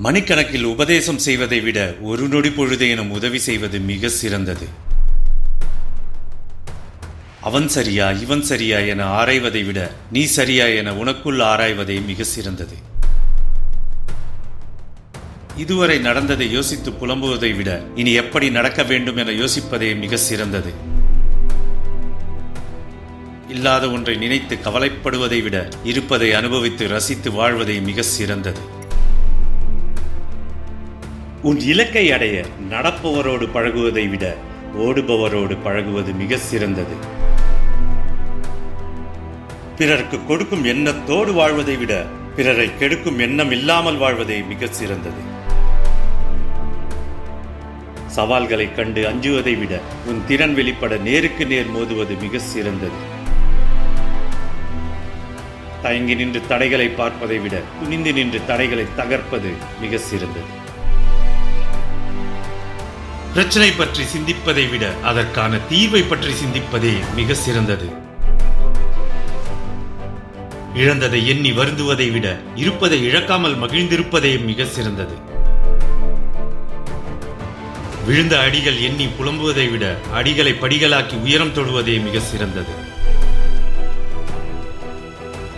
மணிக்கணக்கில் உபதேசம் செய்வதை விட ஒரு நொடி பொழுதேனும் உதவி செய்வது மிக சிறந்தது. அவன் சரியா இவன் சரியா என ஆராய்வதை விட நீ சரியா என உனக்குள் ஆராய்வதே மிக சிறந்தது. இதுவரை நடந்ததை யோசித்து புலம்புவதை விட இனி எப்படி நடக்க வேண்டும் என யோசிப்பதே மிக சிறந்தது. இல்லாத ஒன்றை நினைத்து கவலைப்படுவதை விட இருப்பதை அனுபவித்து ரசித்து வாழ்வதே மிக சிறந்தது. உன் இலக்கை அடைய நடப்பவரோடு பழகுவதை விட ஓடுபவரோடு பழகுவது மிக சிறந்தது. பிறருக்கு கொடுக்கும் எண்ணத்தோடு வாழ்வதை விட பிறரை கெடுக்கும் எண்ணம் இல்லாமல் வாழ்வதே மிக சிறந்தது. சவால்களை கண்டு அஞ்சுவதை விட உன் திறன் வெளிப்பட நேருக்கு நேர் மோதுவது மிக சிறந்தது. தயங்கி நின்று தடைகளை பார்ப்பதை விட துணிந்து நின்று தடைகளை தகர்ப்பது மிக சிறந்தது. பிரச்சனை பற்றி சிந்திப்பதை விட அதற்கான தீர்வை பற்றி சிந்திப்பதே மிக சிறந்தது. இழந்ததை எண்ணி வருந்துவதை விட இருப்பதை இழக்காமல் மகிழ்ந்திருப்பதே மிக சிறந்தது. விழுந்த அடிகள் எண்ணி புலம்புவதை விட அடிகளை படிகளாக்கி உயரம் தொடுவதே மிக சிறந்தது.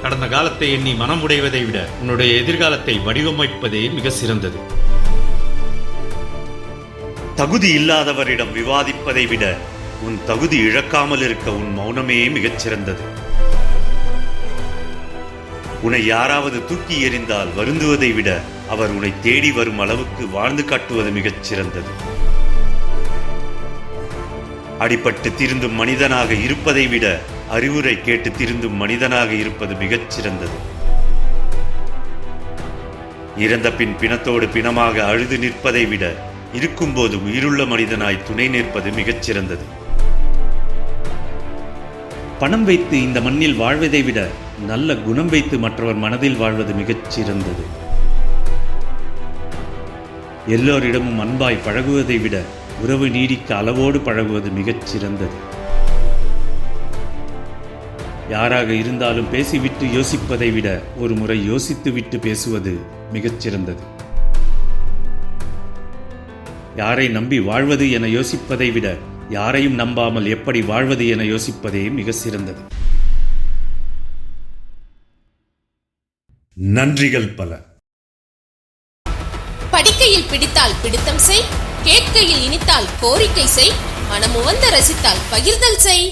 கடந்த காலத்தை எண்ணி மனம் உடைவதை விட உன்னுடைய எதிர்காலத்தை வடிவமைப்பதே மிக சிறந்தது. தகுதி இல்லாதவரிடம் விவாதிப்பதை விட உன் தகுதி இழக்காமல் இருக்க உன் மௌனமே மிகச் சிறந்தது. உன்னை யாராவது தூக்கி எறிந்தால் வருந்துவதை விட அவர் உன்னை தேடி வரும் அளவுக்கு வாழ்ந்து காட்டுவது மிகச் சிறந்தது. அடிபட்டு திருந்தும் மனிதனாக இருப்பதை விட அறிவுரை கேட்டு திருந்தும் மனிதனாக இருப்பது மிகச் சிறந்தது. இறந்த பின் பிணத்தோடு பிணமாக அழுது நிற்பதை விட இருக்கும்போது உயிருள்ள மனிதனாய் துணை நிற்பது மிகச் சிறந்தது. பணம் வைத்து இந்த மண்ணில் வாழ்வதை விட நல்ல குணம் வைத்து மற்றவர் மனதில் வாழ்வது மிகச் சிறந்தது. எல்லோரிடமும் அன்பாய் பழகுவதை விட உறவு நீடிக்க அளவோடு பழகுவது மிகச் சிறந்தது. யாராக இருந்தாலும் பேசிவிட்டு யோசிப்பதை விட ஒரு முறை யோசித்து விட்டு பேசுவது மிகச் சிறந்தது. யாரை நம்பி வாழ்வது என யோசிப்பதை விட யாரையும் நம்பாமல் எப்படி வாழ்வது என யோசிப்பதே மிக சிறந்தது. நன்றிகள் பல. படிக்கையில் பிடித்தால் பிடித்தம் செய், கேட்கையில் இனித்தால் கோரிக்கை செய், மனமுவந்த ரசித்தால் பகிர்தல் செய்.